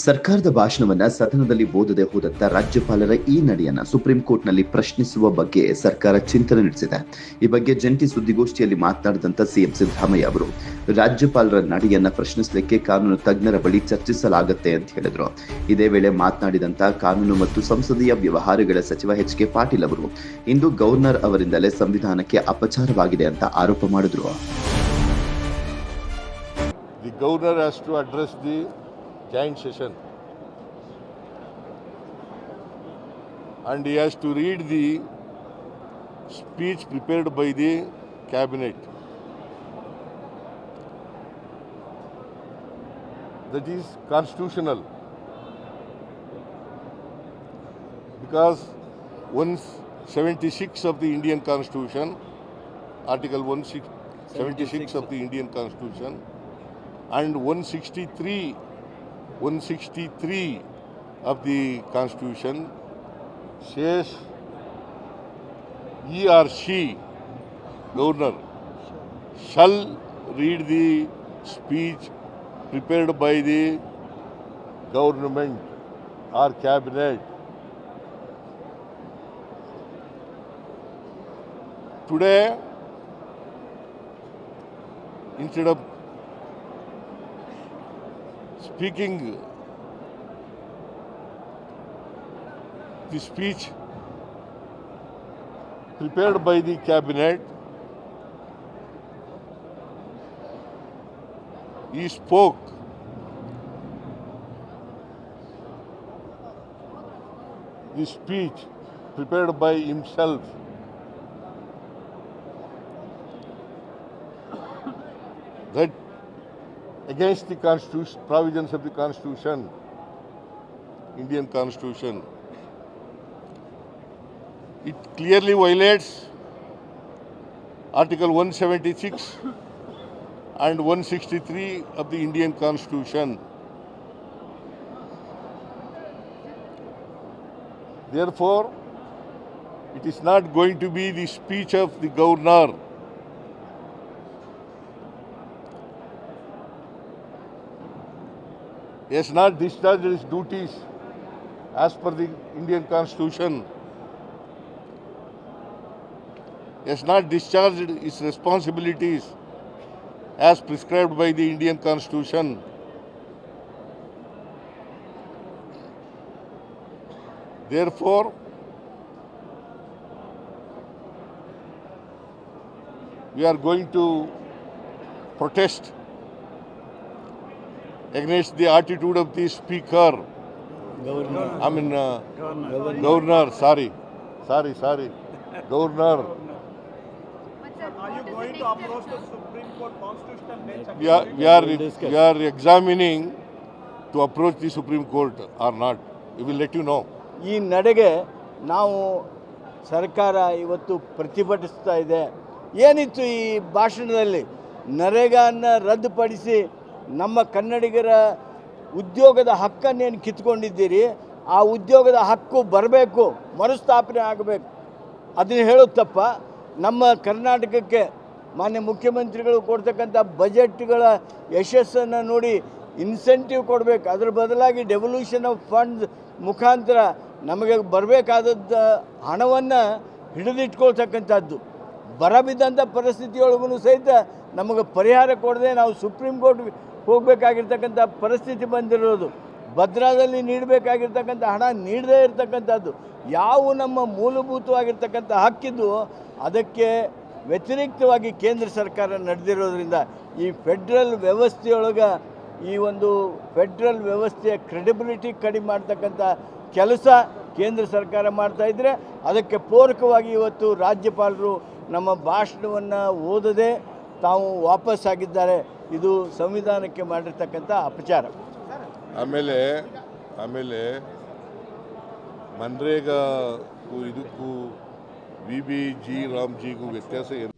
ಸರ್ಕಾರದ ಭಾಷಣವನ್ನ ಸದನದಲ್ಲಿ ಓದದೆ ಹೋದಂತ ರಾಜ್ಯಪಾಲರ ಈ ನಡೆಯನ್ನ ಸುಪ್ರೀಂ ಕೋರ್ಟ್ನಲ್ಲಿ ಪ್ರಶ್ನಿಸುವ ಬಗ್ಗೆ ಸರ್ಕಾರ ಚಿಂತನೆ ನಡೆಸಿದೆ. ಈ ಬಗ್ಗೆ ಜಂಟಿ ಸುದ್ದಿಗೋಷ್ಠಿಯಲ್ಲಿ ಮಾತನಾಡಿದಂತ ಸಿಎಂ ಸಿದ್ದರಾಮಯ್ಯ ಅವರು ರಾಜ್ಯಪಾಲರ ನಡೆಯನ್ನ ಪ್ರಶ್ನಿಸಲಿಕ್ಕೆ ಕಾನೂನು ತಜ್ಞರ ಬಳಿ ಚರ್ಚಿಸಲಾಗುತ್ತೆ ಅಂತ ಹೇಳಿದ್ರು. ಇದೇ ವೇಳೆ ಮಾತನಾಡಿದಂತ ಕಾನೂನು ಮತ್ತು ಸಂಸದೀಯ ವ್ಯವಹಾರಗಳ ಸಚಿವ ಎಚ್ ಕೆ ಪಾಟೀಲ್ ಅವರು ಇಂದು ಗವರ್ನರ್ ಅವರಿಂದಲೇ ಸಂವಿಧಾನಕ್ಕೆ ಅಪಚಾರವಾಗಿದೆ ಅಂತ ಆರೋಪ ಮಾಡಿದ್ರು. The governor has to address the joint session and he has to read the speech prepared by the cabinet. That is constitutional because 176 of the Indian Constitution, Article 176 of the Indian Constitution and 163 of the Constitution says he or she, governor, shall read the speech prepared by the government or cabinet. Today, instead of speaking the speech prepared by the cabinet, he spoke the speech prepared by himself. That against the constitution, provisions of the Constitution, Indian Constitution. It clearly violates Article 176 and 163 of the Indian Constitution. Therefore, it is not going to be the speech of the governor. He has not discharged his duties as per the Indian Constitution. He has not discharged his responsibilities as prescribed by the Indian Constitution. Therefore, we are going to protest against the attitude of the speaker. Governor. Sorry. Governor. Are you going to approach the Supreme Court constitutional bench? We are examining to approach the Supreme Court or not. We will let you know. ಈ ನಡೆಗೆ ನಾವು ಸರ್ಕಾರ ಇವತ್ತು ಪ್ರತಿಭಟಿಸ್ತಾ ಇದೆ. ಏನಿತ್ತು ಈ ಭಾಷಣದಲ್ಲಿ? ನರೇಗಾನ ರದ್ದುಪಡಿಸಿ ನಮ್ಮ ಕನ್ನಡಿಗರ ಉದ್ಯೋಗದ ಹಕ್ಕನ್ನೇನು ಕಿತ್ಕೊಂಡಿದ್ದೀರಿ, ಆ ಉದ್ಯೋಗದ ಹಕ್ಕು ಬರಬೇಕು, ಮರುಸ್ಥಾಪನೆ ಆಗಬೇಕು, ಅದನ್ನು ಹೇಳೋದು ತಪ್ಪ? ನಮ್ಮ ಕರ್ನಾಟಕಕ್ಕೆ ಮಾನ್ಯ ಮುಖ್ಯಮಂತ್ರಿಗಳು ಕೊಡ್ತಕ್ಕಂಥ ಬಜೆಟ್ಗಳ ಯಶಸ್ಸನ್ನು ನೋಡಿ ಇನ್ಸೆಂಟಿವ್ ಕೊಡಬೇಕು. ಅದರ ಬದಲಾಗಿ ಡೆವಲ್ಯೂಷನ್ ಆಫ್ ಫಂಡ್ಸ್ ಮುಖಾಂತರ ನಮಗೆ ಬರಬೇಕಾದದ್ದ ಹಣವನ್ನು ಹಿಡಿದಿಟ್ಕೊಳ್ತಕ್ಕಂಥದ್ದು. ಬರಬಿದ್ದಂಥ ಪರಿಸ್ಥಿತಿಯೊಳಗೂ ಸಹಿತ ನಮಗೆ ಪರಿಹಾರ ಕೊಡದೆ ನಾವು ಸುಪ್ರೀಂ ಕೋರ್ಟ್ ಹೋಗಬೇಕಾಗಿರ್ತಕ್ಕಂಥ ಪರಿಸ್ಥಿತಿ ಬಂದಿರೋದು. ಭದ್ರಾದಲ್ಲಿ ನೀಡಬೇಕಾಗಿರ್ತಕ್ಕಂಥ ಹಣ ನೀಡದೇ ಇರತಕ್ಕಂಥದ್ದು. ಯಾವ ನಮ್ಮ ಮೂಲಭೂತವಾಗಿರ್ತಕ್ಕಂಥ ಹಕ್ಕಿದ್ದು ಅದಕ್ಕೆ ವ್ಯತಿರಿಕ್ತವಾಗಿ ಕೇಂದ್ರ ಸರ್ಕಾರ ನಡೆದಿರೋದ್ರಿಂದ ಈ ಫೆಡ್ರಲ್ ವ್ಯವಸ್ಥೆಯೊಳಗೆ ಈ ಒಂದು ಫೆಡ್ರಲ್ ವ್ಯವಸ್ಥೆಯ ಕ್ರೆಡಿಬಿಲಿಟಿ ಕಡಿಮೆ ಮಾಡ್ತಕ್ಕಂಥ ಕೆಲಸ ಕೇಂದ್ರ ಸರ್ಕಾರ ಮಾಡ್ತಾಯಿದ್ರೆ ಅದಕ್ಕೆ ಪೂರಕವಾಗಿ ಇವತ್ತು ರಾಜ್ಯಪಾಲರು ನಮ್ಮ ಭಾಷಣವನ್ನು ಓದದೆ ತಾವು ವಾಪಸ್ಸಾಗಿದ್ದಾರೆ. ಇದು ಸಂವಿಧಾನಕ್ಕೆ ಮಾಡಿರ್ತಕ್ಕಂಥ ಅಪಚಾರ. ಆಮೇಲೆ ಮನ್ರೇಗಾ ಇದಕ್ಕೂ BBG ರಾಮ್ಜಿಗೂ ವ್ಯತ್ಯಾಸ ಏನು?